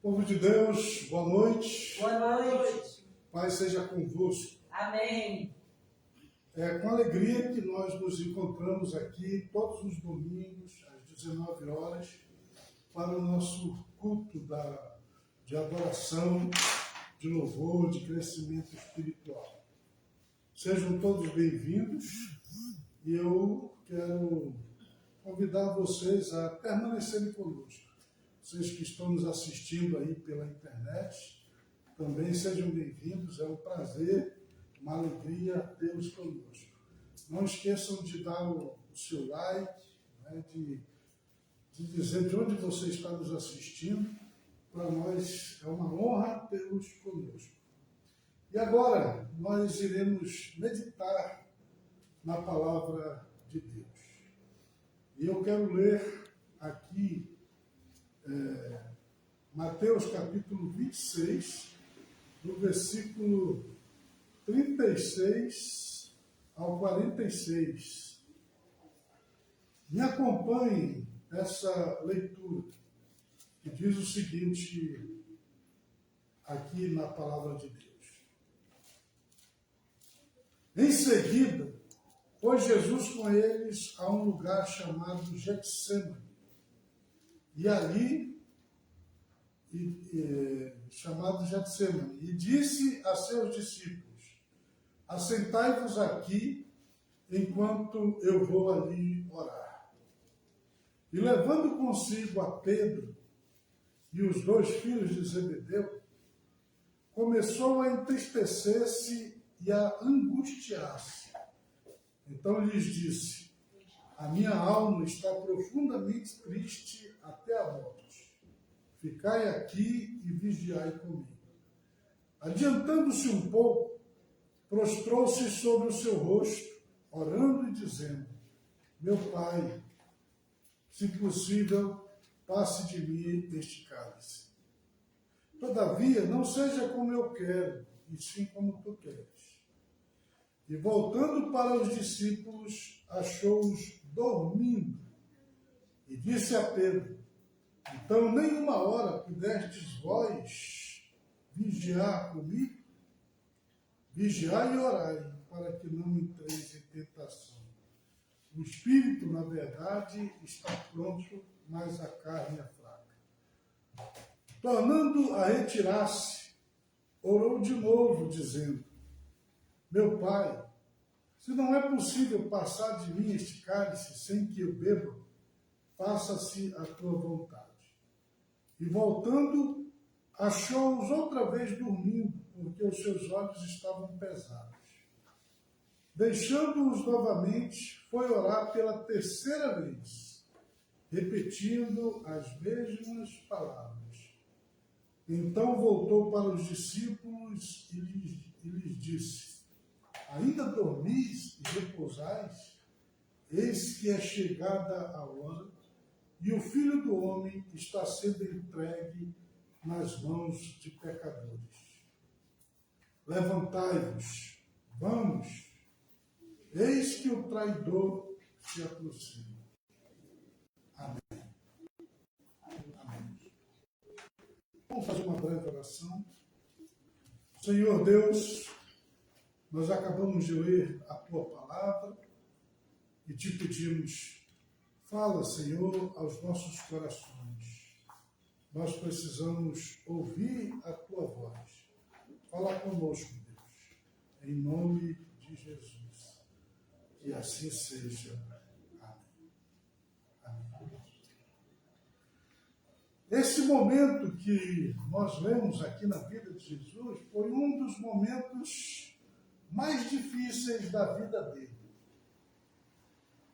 Povo de Deus, boa noite. Boa noite. Paz seja convosco. Amém. É com alegria que nós nos encontramos aqui todos os domingos, às 19 horas, para o nosso culto de adoração, de louvor, de crescimento espiritual. Sejam todos bem-vindos e eu quero convidar vocês a permanecerem conosco. Vocês que estão nos assistindo aí pela internet, também sejam bem-vindos. É um prazer, uma alegria tê-los conosco. Não esqueçam de dar o seu like, né, de dizer de onde você está nos assistindo. Para nós é uma honra tê-los conosco. E agora nós iremos meditar na palavra de Deus. E eu quero ler aqui Mateus capítulo 26, do versículo 36 ao 46. Me acompanhem nessa leitura, que diz o seguinte, aqui na palavra de Deus. Em seguida, foi Jesus com eles a um lugar chamado Getsêmani, e ali, chamado Getsêmani, e disse a seus discípulos: assentai-vos aqui, enquanto eu vou ali orar. E levando consigo a Pedro e os dois filhos de Zebedeu, começou a entristecer-se e a angustiar-se. Então lhes disse: a minha alma está profundamente triste até a morte. Ficai aqui e vigiai comigo. Adiantando-se um pouco, prostrou-se sobre o seu rosto, orando e dizendo: meu Pai, se possível, passe de mim este cálice. Todavia, não seja como eu quero, e sim como tu queres. E voltando para os discípulos, achou-os dormindo. E disse a Pedro: então nem uma hora pudestes vós vigiar comigo? Vigiai e orai, para que não entreis em tentação. O espírito, na verdade, está pronto, mas a carne é fraca. Tornando a retirar-se, orou de novo, dizendo: meu Pai, se não é possível passar de mim este cálice sem que eu beba, faça-se a tua vontade. E voltando, achou-os outra vez dormindo, porque os seus olhos estavam pesados. Deixando-os novamente, foi orar pela terceira vez, repetindo as mesmas palavras. Então voltou para os discípulos e lhes disse: ainda dormis e repousais? Eis que é chegada a hora, e o Filho do Homem está sendo entregue nas mãos de pecadores. Levantai-vos, vamos, eis que o traidor se aproxima. Amém. Amém. Vamos fazer uma breve oração. Senhor Deus, nós acabamos de ler a tua palavra e te pedimos: fala, Senhor, aos nossos corações. Nós precisamos ouvir a tua voz. Fala conosco, Deus, em nome de Jesus. Que assim seja. Amém. Amém. Esse momento que nós lemos aqui na vida de Jesus foi um dos momentos mais difíceis da vida dele.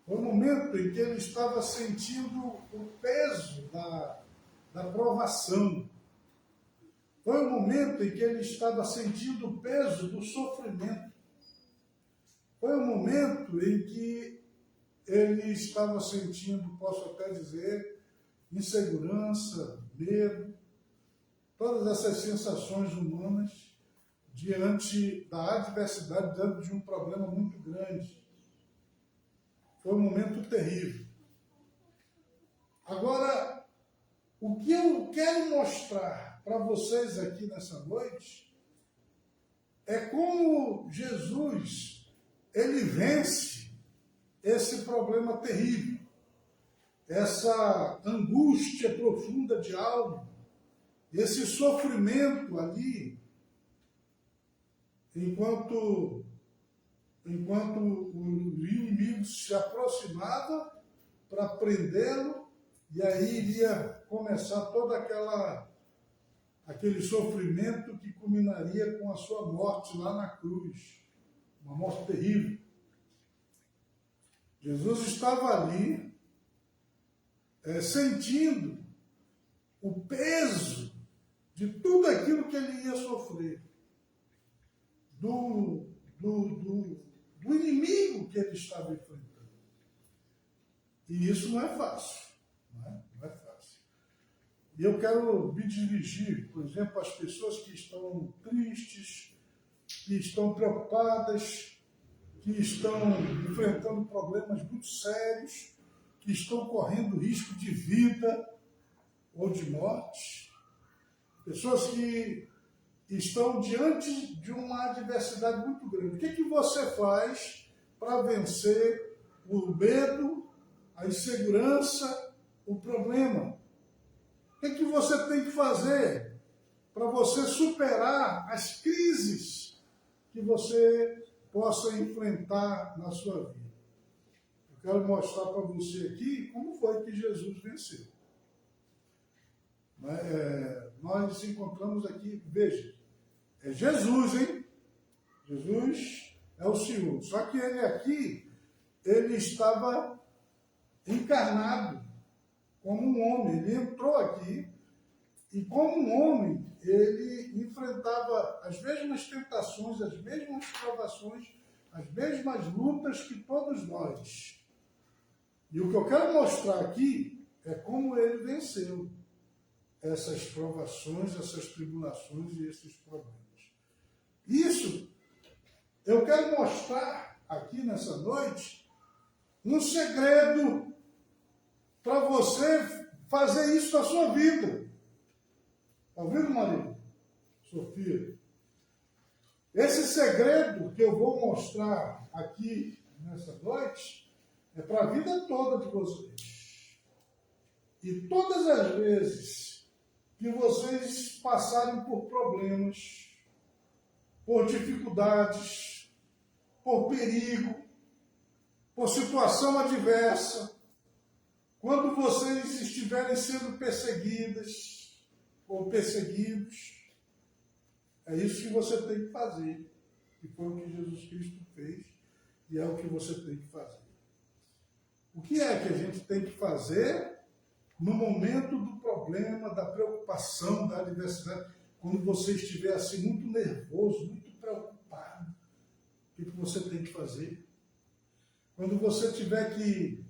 Foi o momento em que ele estava sentindo o peso da provação. Foi o momento em que ele estava sentindo o peso do sofrimento. Foi o momento em que ele estava sentindo, posso até dizer, insegurança, medo, todas essas sensações humanas diante da adversidade, diante de um problema muito grande. Foi um momento terrível. Agora, o que eu quero mostrar para vocês aqui nessa noite é como Jesus, ele vence esse problema terrível, essa angústia profunda de alma, esse sofrimento ali, enquanto o inimigo se aproximava para prendê-lo, e aí iria começar todo aquele sofrimento que culminaria com a sua morte lá na cruz, uma morte terrível. Jesus estava ali, sentindo o peso de tudo aquilo que ele ia sofrer, do inimigo que ele estava enfrentando. E isso não é fácil. Não é fácil. E eu quero me dirigir, por exemplo, às pessoas que estão tristes, que estão preocupadas, que estão enfrentando problemas muito sérios, que estão correndo risco de vida ou de morte. Pessoas que estão diante de uma adversidade muito grande. O que você faz para vencer o medo, a insegurança, o problema? O que você tem que fazer para você superar as crises que você possa enfrentar na sua vida? Eu quero mostrar para você aqui como foi que Jesus venceu. Nós nos encontramos aqui, veja, é Jesus, hein? Jesus é o Senhor. Só que ele aqui, ele estava encarnado como um homem. Ele entrou aqui e como um homem, ele enfrentava as mesmas tentações, as mesmas provações, as mesmas lutas que todos nós. E o que eu quero mostrar aqui é como ele venceu essas provações, essas tribulações e esses problemas. Isso, eu quero mostrar aqui nessa noite um segredo para você fazer isso na sua vida. Está ouvindo, marido? Sofia? Esse segredo que eu vou mostrar aqui nessa noite é para a vida toda de vocês. E todas as vezes que vocês passarem por problemas, por dificuldades, por perigo, por situação adversa, quando vocês estiverem sendo perseguidas ou perseguidos, é isso que você tem que fazer. E foi o que Jesus Cristo fez e é o que você tem que fazer. O que é que a gente tem que fazer no momento do problema, da preocupação, da adversidade? Quando você estiver assim muito nervoso, muito preocupado, o que você tem que fazer? Quando você tiver que,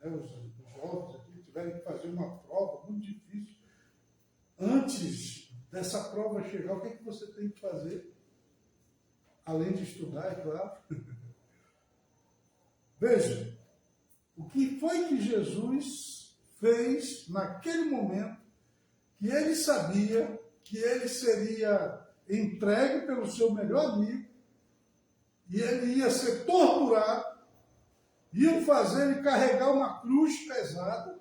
os jovens aqui tiverem que fazer uma prova muito difícil, antes dessa prova chegar, o que você tem que fazer? Além de estudar, é claro. Veja, o que foi que Jesus fez naquele momento que ele sabia que ele seria entregue pelo seu melhor amigo e ele ia ser torturado, iam fazer ele carregar uma cruz pesada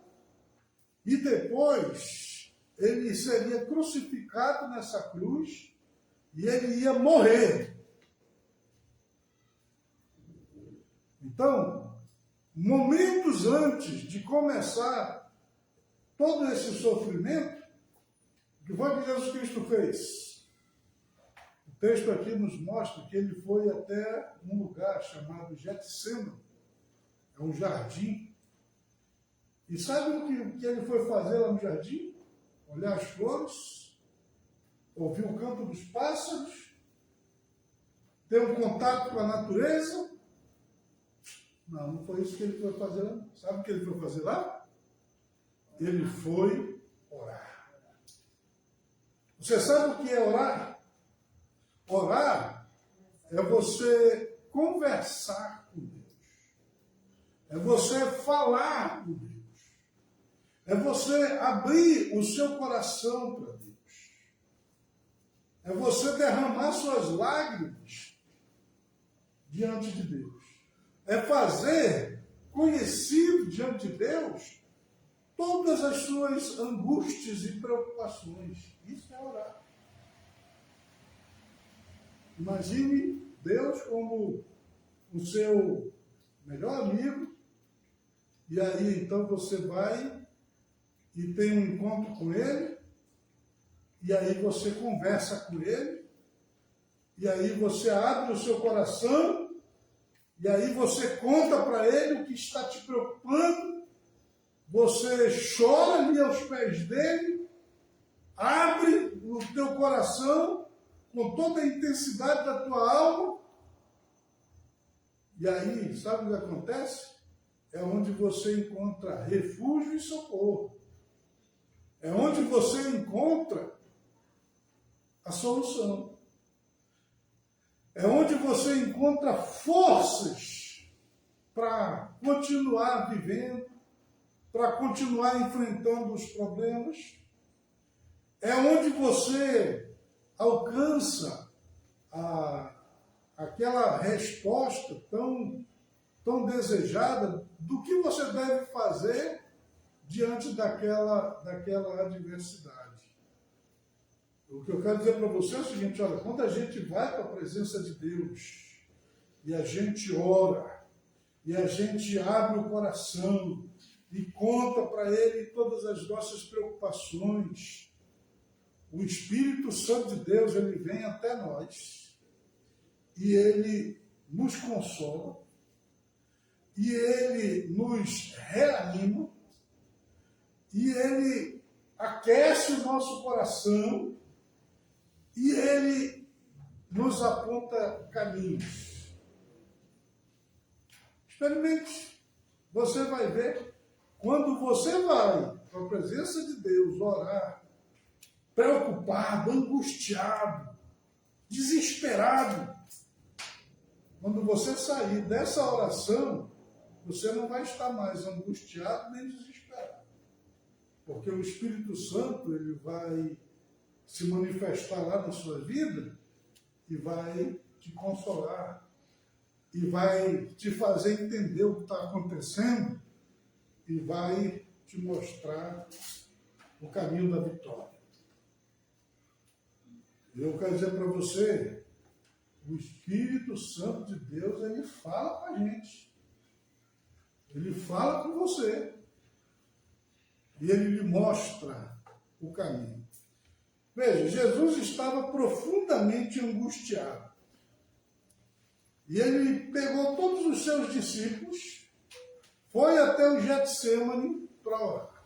e depois ele seria crucificado nessa cruz e ele ia morrer. Então, momentos antes de começar todo esse sofrimento, o que foi que Jesus Cristo fez? O texto aqui nos mostra que ele foi até um lugar chamado Getsêmani, é um jardim. E sabe o que ele foi fazer lá no jardim? Olhar as flores, ouvir o canto dos pássaros, ter um contato com a natureza. Não, não foi isso que ele foi fazer lá. Sabe o que ele foi fazer lá? Ele foi orar. Você sabe o que é orar? Orar é você conversar com Deus. É você falar com Deus. É você abrir o seu coração para Deus. É você derramar suas lágrimas diante de Deus. É fazer conhecido diante de Deus todas as suas angústias e preocupações. Isso é orar. Imagine Deus como o seu melhor amigo, e aí então você vai e tem um encontro com Ele, e aí você conversa com Ele, e aí você abre o seu coração, e aí você conta para Ele o que está te preocupando, você chora ali aos pés dele, abre o teu coração com toda a intensidade da tua alma, e aí, sabe o que acontece? É onde você encontra refúgio e socorro. É onde você encontra a solução. É onde você encontra forças para continuar vivendo, para continuar enfrentando os problemas. É onde você alcança aquela resposta tão desejada do que você deve fazer diante daquela adversidade. O que eu quero dizer para você é o seguinte, olha, quando a gente vai para a presença de Deus e a gente ora, e a gente abre o coração e conta para Ele todas as nossas preocupações, o Espírito Santo de Deus, ele vem até nós e ele nos consola e ele nos reanima e ele aquece o nosso coração e ele nos aponta caminhos. Experimente. Você vai ver, quando você vai para a presença de Deus orar, preocupado, angustiado, desesperado, quando você sair dessa oração, você não vai estar mais angustiado nem desesperado. Porque o Espírito Santo, ele vai se manifestar lá na sua vida e vai te consolar e vai te fazer entender o que está acontecendo e vai te mostrar o caminho da vitória. Eu quero dizer para você, o Espírito Santo de Deus, ele fala com a gente. Ele fala com você. E ele lhe mostra o caminho. Veja, Jesus estava profundamente angustiado. E ele pegou todos os seus discípulos, foi até o Getsêmani para orar.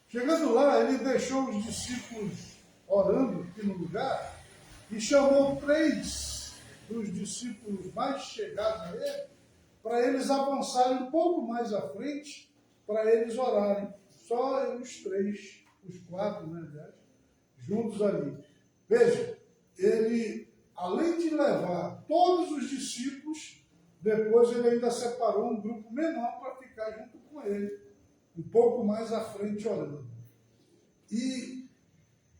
Chegando lá, ele deixou os discípulos orando aqui no lugar e chamou 3 dos discípulos mais chegados a ele para eles avançarem um pouco mais à frente para eles orarem. Só os 3, os 4, né, aliás, juntos ali. Veja, ele, além de levar todos os discípulos, depois ele ainda separou um grupo menor para ficar junto com ele, um pouco mais à frente orando. E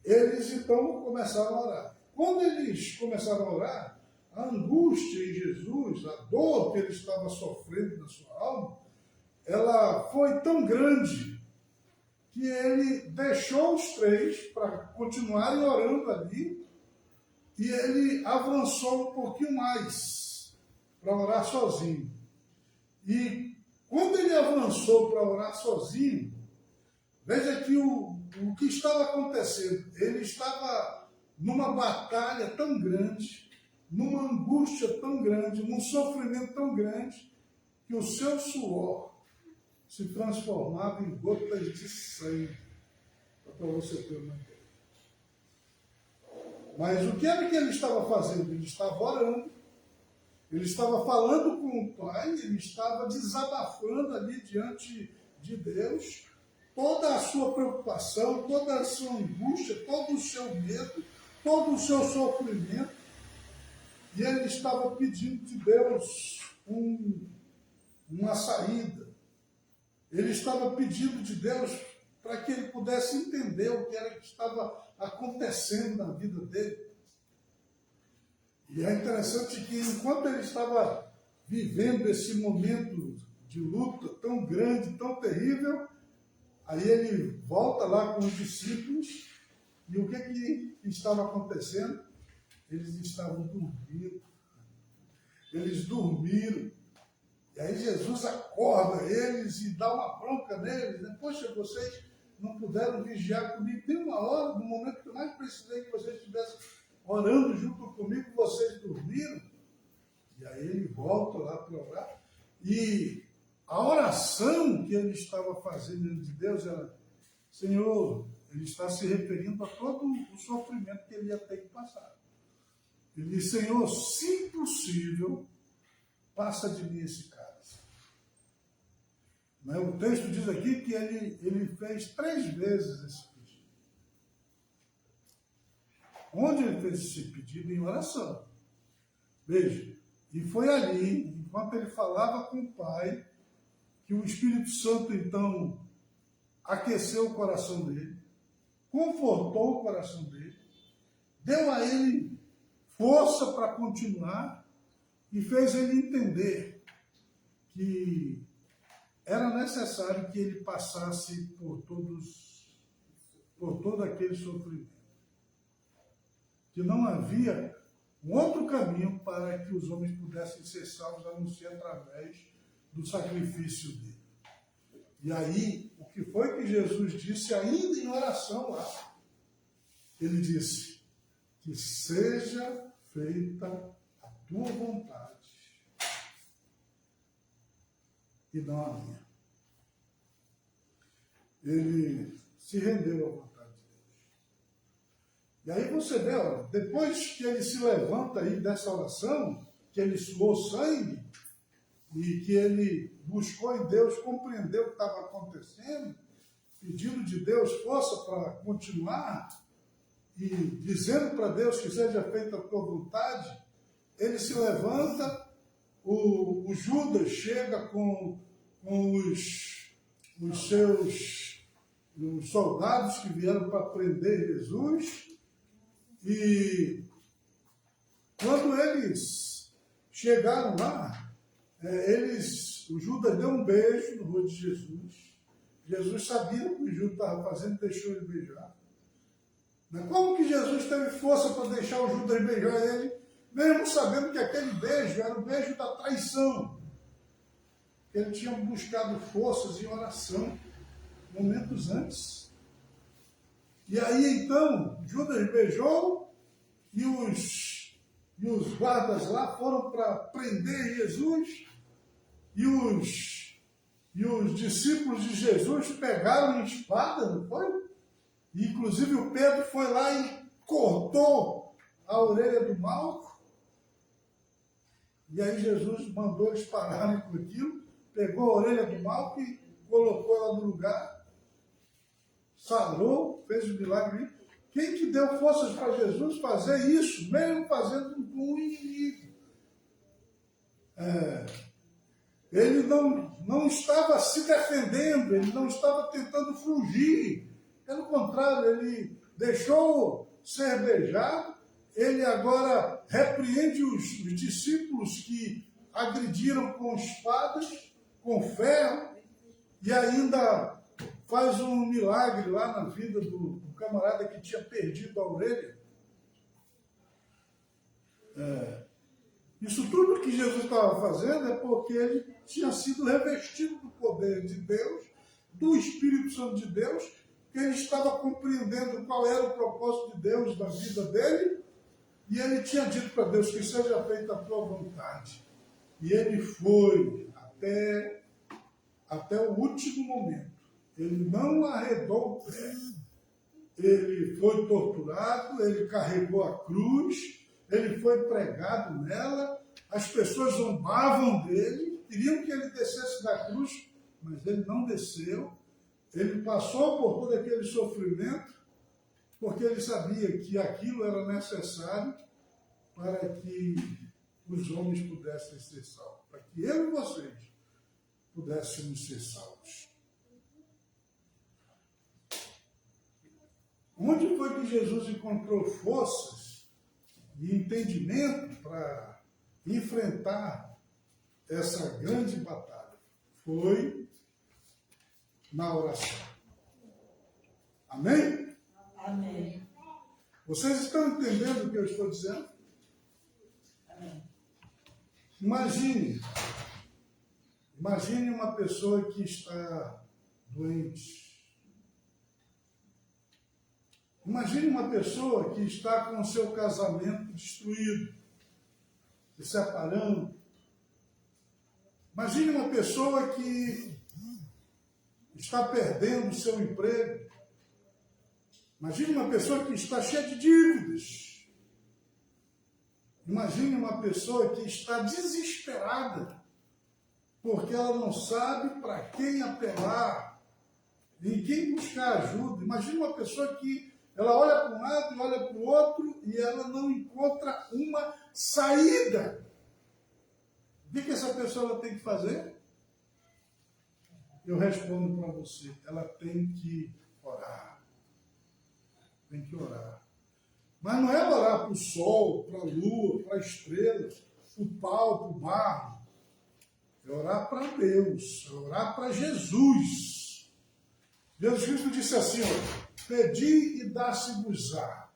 eles então começaram a orar. Quando eles começaram a orar, a angústia em Jesus, a dor que ele estava sofrendo na sua alma, ela foi tão grande que ele deixou os 3 para continuarem orando ali e ele avançou um pouquinho mais para orar sozinho. E quando ele avançou para orar sozinho, veja que o que estava acontecendo, ele estava numa batalha tão grande, numa angústia tão grande, num sofrimento tão grande, que o seu suor se transformava em gotas de sangue, para você ter uma ideia. Mas o que era que ele estava fazendo? Ele estava orando, ele estava falando com o Pai, ele estava desabafando ali diante de Deus, toda a sua preocupação, toda a sua angústia, todo o seu medo, todo o seu sofrimento, e ele estava pedindo de Deus uma saída. Ele estava pedindo de Deus para que ele pudesse entender o que era que estava acontecendo na vida dele. E é interessante que enquanto ele estava vivendo esse momento de luta tão grande, tão terrível, aí ele volta lá com os discípulos, e o que estava acontecendo? Eles estavam dormindo. Eles dormiram. E aí Jesus acorda eles e dá uma bronca neles, né? Poxa, vocês não puderam vigiar comigo nem uma hora, no momento que eu mais precisei que vocês estivessem orando junto comigo, vocês dormiram. E aí ele volta lá para orar. E a oração que ele estava fazendo diante de Deus era: Senhor, ele está se referindo a todo o sofrimento que ele ia ter que passar. Ele diz: Senhor, se possível, passa de mim esse cálice. O texto diz aqui que ele fez 3 vezes esse pedido. Onde ele fez esse pedido? Em oração. Veja, e foi ali, enquanto ele falava com o Pai, que o Espírito Santo, então, aqueceu o coração dele, confortou o coração dele, deu a ele força para continuar e fez ele entender que era necessário que ele passasse por todo aquele sofrimento. Que não havia um outro caminho para que os homens pudessem ser salvos, a não ser através do sacrifício dele. E aí, o que foi que Jesus disse ainda em oração lá? Ele disse: que seja feita a tua vontade e não a minha. Ele se rendeu à vontade de Deus. E aí você vê, ó, depois que ele se levanta aí dessa oração, que ele suou sangue, e que ele buscou em Deus, compreendeu o que estava acontecendo, pedindo de Deus força para continuar, e dizendo para Deus que seja feita a tua vontade, ele se levanta, o Judas chega com os seus soldados que vieram para prender Jesus, e quando eles chegaram lá, o Judas deu um beijo no rosto de Jesus. Jesus sabia o que o Judas estava fazendo, deixou ele beijar. Mas como que Jesus teve força para deixar o Judas beijar ele, mesmo sabendo que aquele beijo era o beijo da traição? Ele tinha buscado forças em oração momentos antes. E aí então, Judas beijou e os guardas lá foram para prender Jesus, e os discípulos de Jesus pegaram em espada, não foi? E, inclusive o Pedro foi lá e cortou a orelha do Malco. E aí Jesus mandou eles pararem com aquilo, pegou a orelha do Malco e colocou ela no lugar, sarou, fez o milagre. Quem que deu forças para Jesus fazer isso, mesmo fazendo com o inimigo? Ele não estava se defendendo, ele não estava tentando fugir. Pelo contrário, ele deixou ser beijado, ele agora repreende os discípulos que agrediram com espadas, com ferro, e ainda faz um milagre lá na vida do camarada que tinha perdido a orelha. Isso tudo que Jesus estava fazendo é porque ele tinha sido revestido do poder de Deus, do Espírito Santo de Deus, que ele estava compreendendo qual era o propósito de Deus na vida dele, e ele tinha dito para Deus que seja feita a tua vontade. E ele foi até o último momento. Ele não arredou o pé. Ele foi torturado, ele carregou a cruz, ele foi pregado nela, as pessoas zombavam dele, queriam que ele descesse da cruz, mas ele não desceu. Ele passou por todo aquele sofrimento, porque ele sabia que aquilo era necessário para que os homens pudessem ser salvos, para que eu e vocês pudéssemos ser salvos. Onde foi que Jesus encontrou forças e entendimento para enfrentar essa grande batalha? Foi na oração. Amém? Amém. Vocês estão entendendo o que eu estou dizendo? Amém. Imagine uma pessoa que está doente. Imagine uma pessoa que está com o seu casamento destruído, se separando. Imagine uma pessoa que está perdendo o seu emprego. Imagine uma pessoa que está cheia de dívidas. Imagine uma pessoa que está desesperada, porque ela não sabe para quem apelar, em quem buscar ajuda. Imagine uma pessoa que ela olha para um lado e olha para o outro e ela não encontra uma saída. O que essa pessoa ela tem que fazer? Eu respondo para você, ela tem que orar. Tem que orar. Mas não é orar para o sol, para a lua, para a estrela, para o pau, para o barro. É orar para Deus, é orar para Jesus. Jesus Cristo disse assim, ó, pedi e dá-se-vos-á,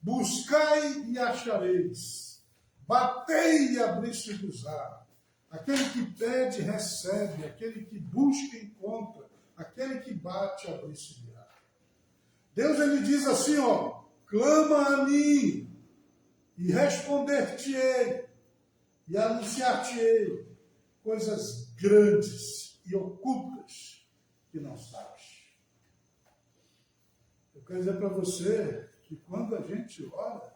buscai e achareis, batei e abri-se-vos-á. Aquele que pede, recebe, aquele que busca, encontra, aquele que bate, abri-se-lhe-á. Deus, ele diz assim, ó, clama a mim e responder-te-ei e anunciar-te-ei coisas grandes e ocultas que não sabes. Eu quero dizer para você que quando a gente ora,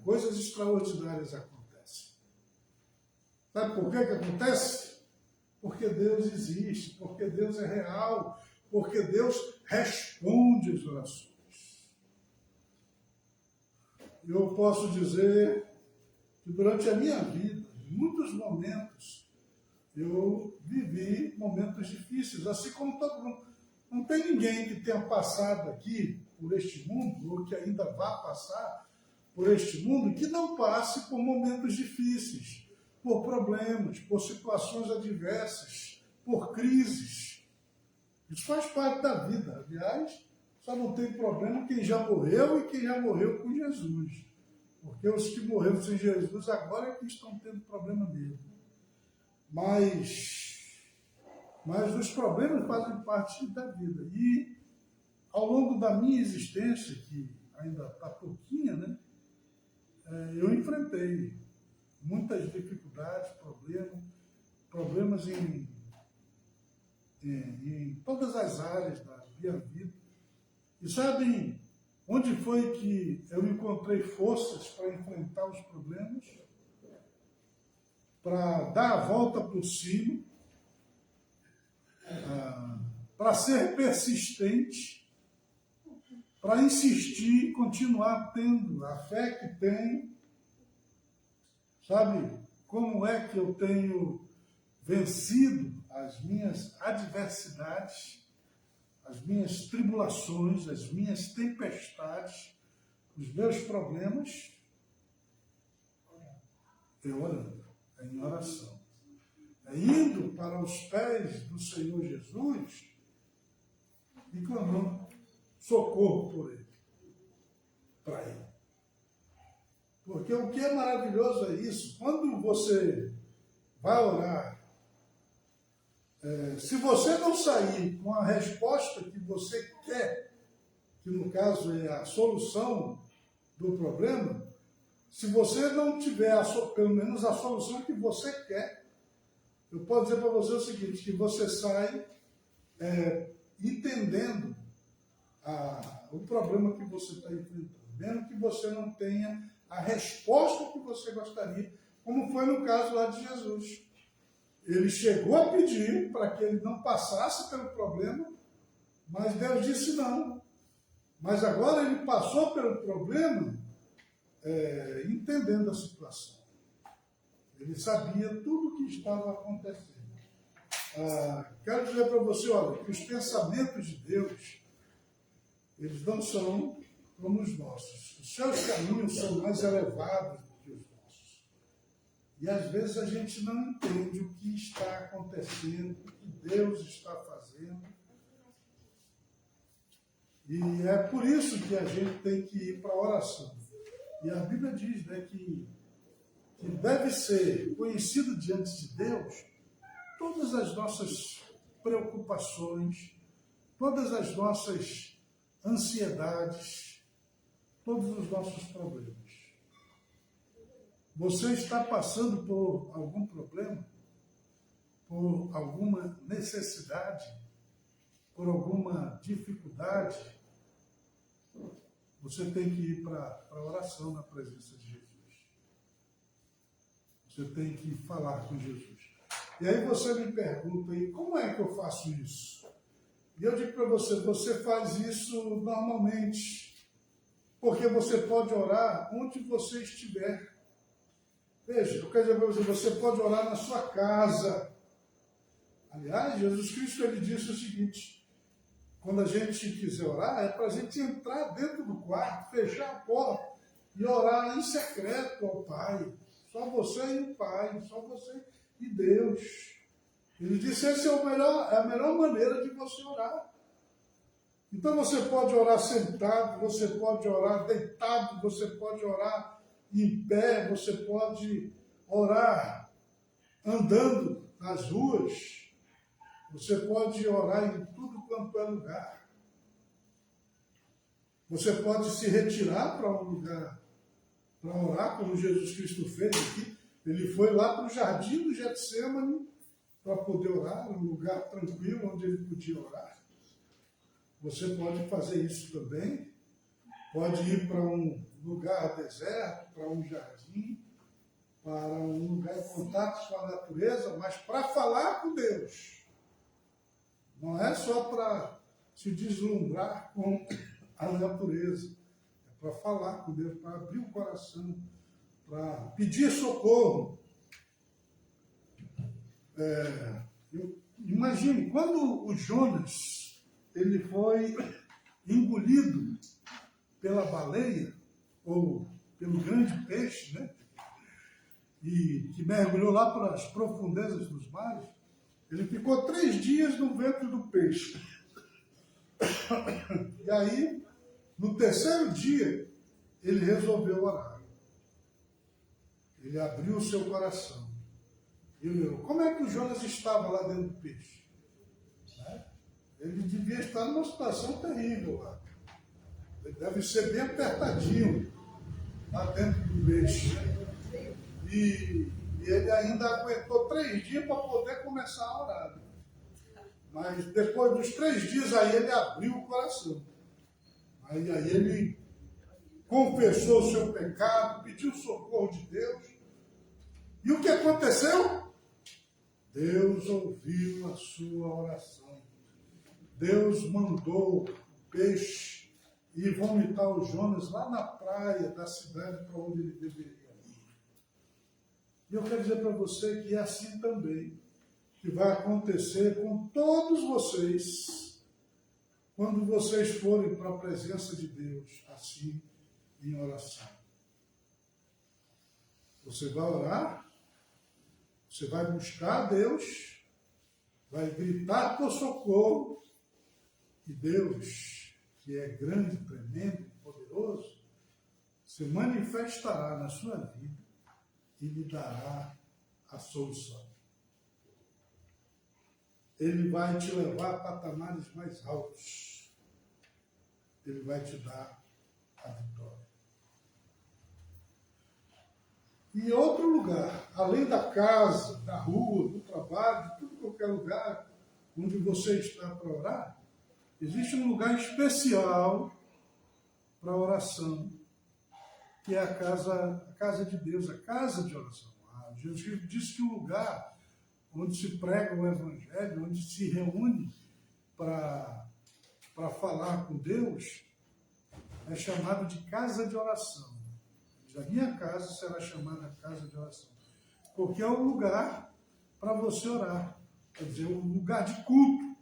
coisas extraordinárias acontecem. Sabe por que acontece? Porque Deus existe, porque Deus é real, porque Deus responde as orações. Eu posso dizer que durante a minha vida, em muitos momentos, eu vivi momentos difíceis, assim como todo mundo. Não tem ninguém que tenha passado aqui por este mundo, ou que ainda vá passar por este mundo, que não passe por momentos difíceis, por problemas, por situações adversas, por crises. Isso faz parte da vida. Aliás, só não tem problema quem já morreu e quem já morreu com Jesus. Porque os que morreram sem Jesus agora é que estão tendo problema mesmo. Mas os problemas fazem parte da vida. E ao longo da minha existência, que ainda está pouquinha, né, eu enfrentei muitas dificuldades, problemas em todas as áreas da minha vida. E sabem onde foi que eu encontrei forças para enfrentar os problemas? Para dar a volta por cima, para ser persistente, para insistir e continuar tendo a fé que tenho. Sabe como é que eu tenho vencido as minhas adversidades, as minhas tribulações, as minhas tempestades, os meus problemas? É orando, é em oração. É indo para os pés do Senhor Jesus e clamando socorro por Ele, para Ele. Porque o que é maravilhoso é isso. Quando você vai orar, se você não sair com a resposta que você quer, que no caso é a solução do problema, se você não tiver pelo menos a solução que você quer, eu posso dizer para você o seguinte, que você sai entendendo o problema que você está enfrentando, mesmo que você não tenha a resposta que você gostaria, como foi no caso lá de Jesus. Ele chegou a pedir para que ele não passasse pelo problema, mas Deus disse não. Mas agora ele passou pelo problema entendendo a situação. Ele sabia tudo o que estava acontecendo. Quero dizer para você, olha, que os pensamentos de Deus, eles não são como os nossos. Os seus caminhos são mais elevados do que os nossos. E às vezes a gente não entende o que está acontecendo, o que Deus está fazendo. E é por isso que a gente tem que ir para a oração. E a Bíblia diz, né, que deve ser conhecido diante de Deus todas as nossas preocupações, todas as nossas ansiedades, todos os nossos problemas. Você está passando por algum problema? Por alguma necessidade? Por alguma dificuldade? Você tem que ir para a oração na presença de Jesus. Você tem que falar com Jesus. E aí você me pergunta, e como é que eu faço isso? E eu digo para você, você faz isso normalmente, porque você pode orar onde você estiver. Veja, eu quero dizer para você, você pode orar na sua casa. Aliás, Jesus Cristo ele disse o seguinte, quando a gente quiser orar, é para a gente entrar dentro do quarto, fechar a porta e orar em secreto ao Pai. Só você e o Pai, só você e Deus. Ele disse, essa é a melhor maneira de você orar. Então você pode orar sentado, você pode orar deitado, você pode orar em pé, você pode orar andando nas ruas, você pode orar em tudo quanto é lugar. Você pode se retirar para um lugar para orar, como Jesus Cristo fez aqui. Ele foi lá para o jardim do Getsêmani para poder orar, um lugar tranquilo onde ele podia orar. Você pode fazer isso também. Pode ir para um lugar deserto, para um jardim, para um lugar em contato com a natureza, mas para falar com Deus. Não é só para se deslumbrar com a natureza. É para falar com Deus, para abrir o coração, para pedir socorro. Imagine, quando o Jonas ele foi engolido pela baleia, ou pelo grande peixe, né? E que mergulhou lá para as profundezas dos mares, ele ficou 3 dias no ventre do peixe. E aí, no 3º dia, ele resolveu orar. Ele abriu o seu coração. E olhou. Como é que o Jonas estava lá dentro do peixe? Ele devia estar numa situação terrível lá. Ele deve ser bem apertadinho lá dentro do peixe. E ele ainda aguentou 3 dias para poder começar a orar. Mas depois dos 3 dias aí ele abriu o coração. Aí ele confessou o seu pecado, pediu socorro de Deus. E o que aconteceu? Deus ouviu a sua oração. Deus mandou o peixe ir vomitar o Jonas lá na praia da cidade para onde ele deveria ir. E eu quero dizer para você que é assim também que vai acontecer com todos vocês quando vocês forem para a presença de Deus, assim, em oração. Você vai orar, você vai buscar Deus, vai gritar por socorro, e Deus, que é grande, tremendo, poderoso, se manifestará na sua vida e lhe dará a solução. Ele vai te levar a patamares mais altos. Ele vai te dar a vitória. E outro lugar, além da casa, da rua, do trabalho, de tudo qualquer lugar onde você está para orar, existe um lugar especial para oração, que é a casa de Deus, a casa de oração. Jesus disse que o lugar onde se prega o Evangelho, onde se reúne para falar com Deus, é chamado de casa de oração. A minha casa será chamada casa de oração, porque é um lugar para você orar, quer dizer, um lugar de culto,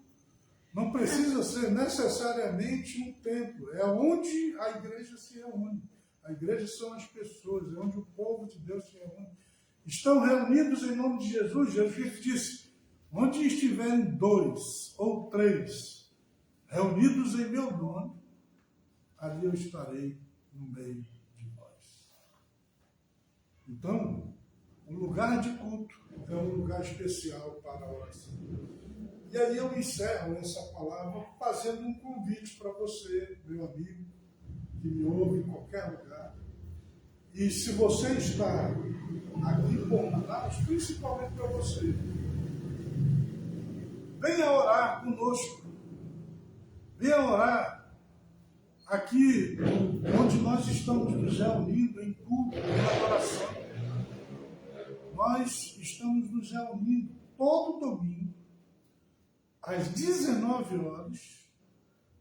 Não precisa ser necessariamente um templo, é onde a igreja se reúne. A igreja são as pessoas, é onde o povo de Deus se reúne. Estão reunidos em nome de Jesus. Jesus disse, onde estiverem 2 ou 3 reunidos em meu nome, ali eu estarei no meio de vós. Então, o lugar de culto é um lugar especial para a oração. E aí eu encerro essa palavra fazendo um convite para você, meu amigo, que me ouve em qualquer lugar. E se você está aqui por Manaus, principalmente para você, venha orar conosco. Venha orar aqui onde nós estamos nos reunindo em culto, em adoração. Nós estamos nos reunindo todo domingo, às 19 horas,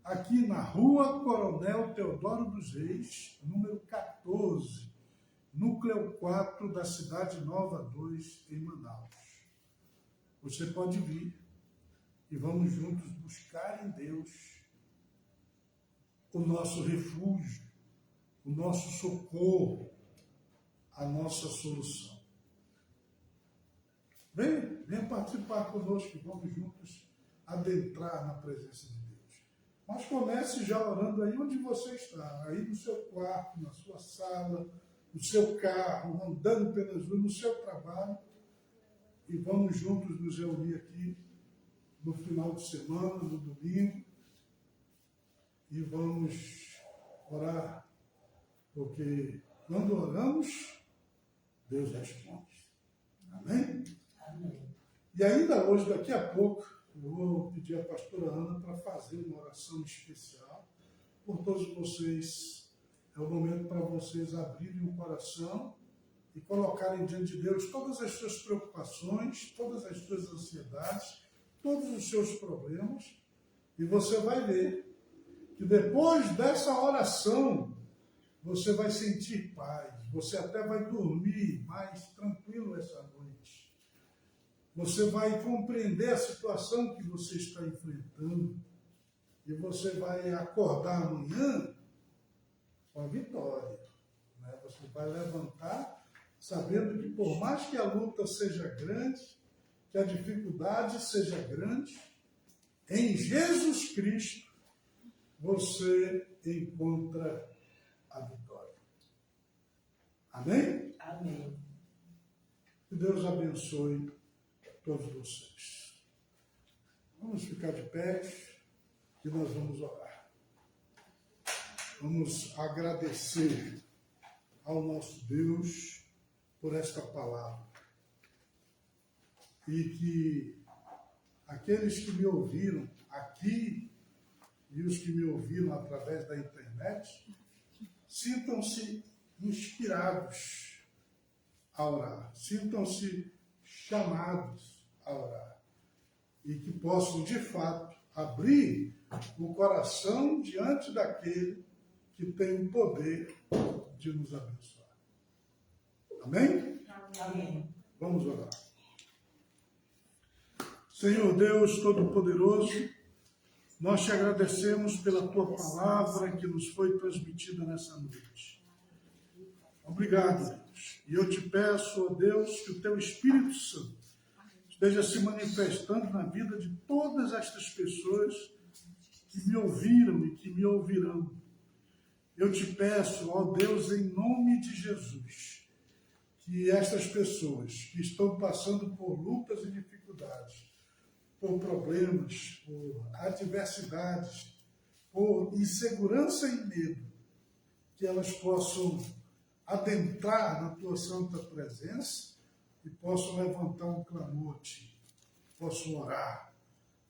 aqui na Rua Coronel Teodoro dos Reis, número 14, Núcleo 4 da Cidade Nova 2, em Manaus. Você pode vir e vamos juntos buscar em Deus o nosso refúgio, o nosso socorro, a nossa solução. Venha participar conosco e vamos juntos adentrar na presença de Deus. Mas comece já orando aí onde você está, aí no seu quarto, na sua sala, no seu carro, andando pelas ruas, no seu trabalho, e vamos juntos nos reunir aqui no final de semana, no domingo, e vamos orar, porque quando oramos, Deus responde. Amém? Amém. E ainda hoje, daqui a pouco, eu vou pedir à pastora Ana para fazer uma oração especial por todos vocês. É o momento para vocês abrirem o coração e colocarem diante de Deus todas as suas preocupações, todas as suas ansiedades, todos os seus problemas. E você vai ver que depois dessa oração, você vai sentir paz. Você até vai dormir mais tranquilo essa noite. Você vai compreender a situação que você está enfrentando e você vai acordar amanhã com a vitória. Né? Você vai levantar sabendo que por mais que a luta seja grande, que a dificuldade seja grande, em Jesus Cristo você encontra a vitória. Amém? Amém. Que Deus abençoe todos vocês. Vamos ficar de pé e nós vamos orar. Vamos agradecer ao nosso Deus por esta palavra. E que aqueles que me ouviram aqui e os que me ouviram através da internet sintam-se inspirados a orar, sintam-se chamados a orar e que possam, de fato, abrir o coração diante daquele que tem o poder de nos abençoar. Amém? Amém. Vamos orar. Senhor Deus Todo-Poderoso, nós te agradecemos pela tua palavra que nos foi transmitida nessa noite. Obrigado, Deus. E eu te peço, ó Deus, que o teu Espírito Santo esteja se manifestando na vida de todas estas pessoas que me ouviram e que me ouvirão. Eu te peço, ó Deus, em nome de Jesus, que estas pessoas que estão passando por lutas e dificuldades, por problemas, por adversidades, por insegurança e medo, que elas possam adentrar na tua santa presença e possam levantar um clamor a ti, possam orar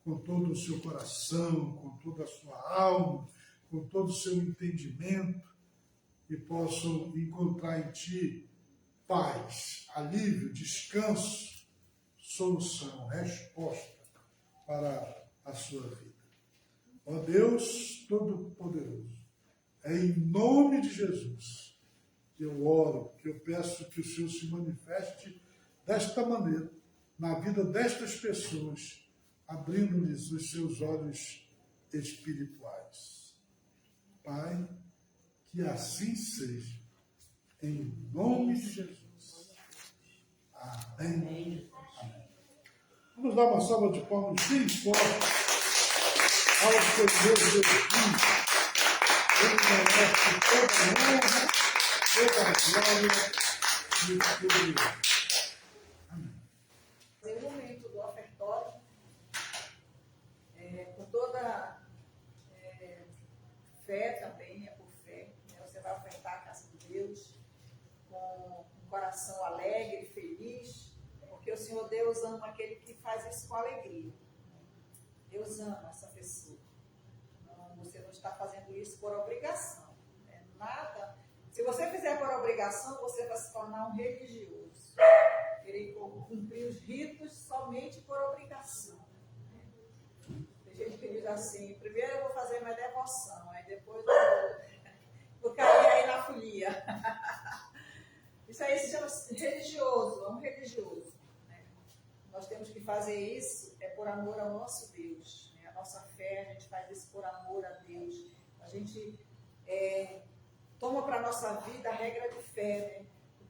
com todo o seu coração, com toda a sua alma, com todo o seu entendimento e possam encontrar em ti paz, alívio, descanso, solução, resposta para a sua vida. Ó Deus Todo-Poderoso, é em nome de Jesus que eu oro, que eu peço que o Senhor se manifeste desta maneira na vida destas pessoas abrindo-lhes os seus olhos espirituais. Pai, que assim seja, em nome de Jesus. Amém. Amém. Vamos dar uma salva de palmas bem forte ao Senhor Jesus. Ele merece toda a honra, toda a glória e tudo. Em um momento do ofertório, com toda fé também, é por fé, né? Você vai ofertar a casa de Deus com um coração alegre, feliz, porque o Senhor Deus ama aquele que faz isso com alegria. Deus ama essa pessoa. Não, você não está fazendo isso por obrigação. Né? Nada. Se você fizer por obrigação, você vai se tornar um religioso. Querer cumprir os ritos somente por obrigação. Tem gente que diz assim, primeiro eu vou fazer minha devoção, aí depois eu vou cair aí na folia. Isso aí se chama religioso, é um religioso. Né? Nós temos que fazer isso por amor ao nosso Deus. Né? A nossa fé, a gente faz isso por amor a Deus. A gente toma para a nossa vida a regra de fé, né?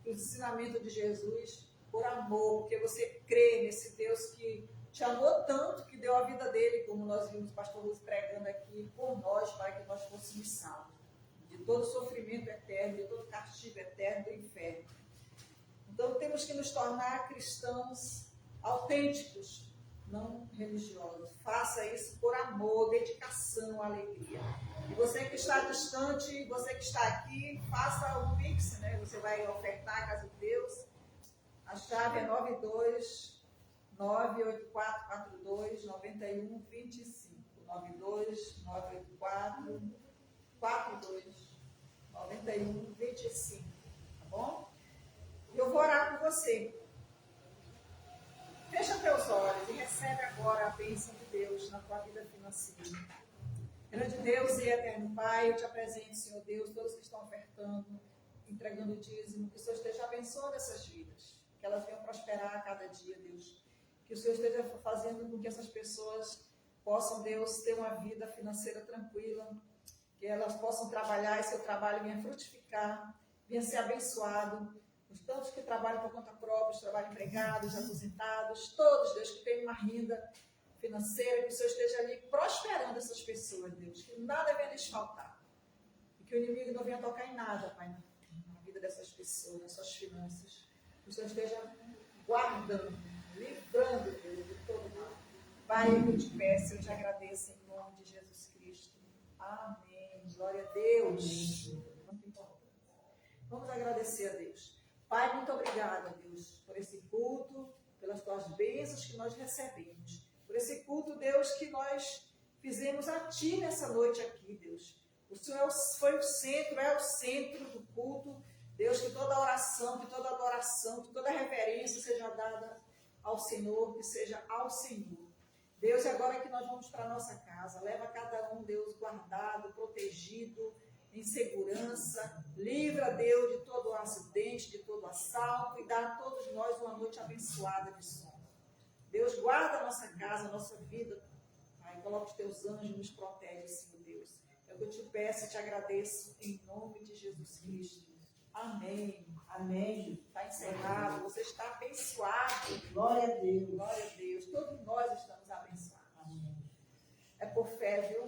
O ensinamento de Jesus por amor, porque você crê nesse Deus que te amou tanto que deu a vida dele, como nós vimos o pastor Luz pregando aqui, por nós, para que nós fôssemos salvos de todo sofrimento eterno, de todo castigo eterno do inferno. Então temos que nos tornar cristãos autênticos, não religiosos. Faça isso por amor, dedicação, alegria. E você que está distante, você que está aqui, faça um Pix, né? Você vai ofertar a casa de Deus. A chave é 92-98442-9125. 92-98442-9125. Tá bom? E eu vou orar por você. Fecha teus olhos e recebe agora a bênção de Deus na tua vida financeira. Grande Deus e eterno Pai, eu te apresento, Senhor Deus, todos que estão ofertando, entregando o dízimo, que o Senhor esteja abençoando essas vidas, que elas venham prosperar a cada dia, Deus. Que o Senhor esteja fazendo com que essas pessoas possam, Deus, ter uma vida financeira tranquila, que elas possam trabalhar e seu trabalho venha frutificar, venha ser abençoado. Os tantos que trabalham por conta própria, os trabalham empregados, aposentados, todos, Deus, que têm uma renda financeira, que o Senhor esteja ali prosperando essas pessoas, Deus, que nada venha lhes faltar. E que o inimigo não venha tocar em nada, Pai, na vida dessas pessoas, nas suas finanças. Que o Senhor esteja guardando, livrando, Deus, de todo mal. Pai, eu te peço, eu te agradeço em nome de Jesus Cristo. Amém. Glória a Deus. Muito importante. Vamos agradecer a Deus. Pai, muito obrigada, Deus, por esse culto, pelas tuas bênçãos que nós recebemos. Por esse culto, Deus, que nós fizemos a Ti nessa noite aqui, Deus. O Senhor foi o centro, é o centro do culto. Deus, que toda oração, que toda adoração, que toda reverência seja dada ao Senhor, que seja ao Senhor. Deus, agora que nós vamos para a nossa casa, leva cada um, Deus, guardado, protegido, em segurança, livra, Deus, de todo acidente, de todo assalto e dá a todos nós uma noite abençoada de sono. Deus, guarda a nossa casa, a nossa vida, Pai, coloca os teus anjos, nos protege, Senhor Deus. É o que eu te peço e te agradeço em nome de Jesus Cristo. Amém. Amém. Está encerrado, você está abençoado. Glória a Deus. Glória a Deus. Todos nós estamos abençoados. Amém. É por fé, viu?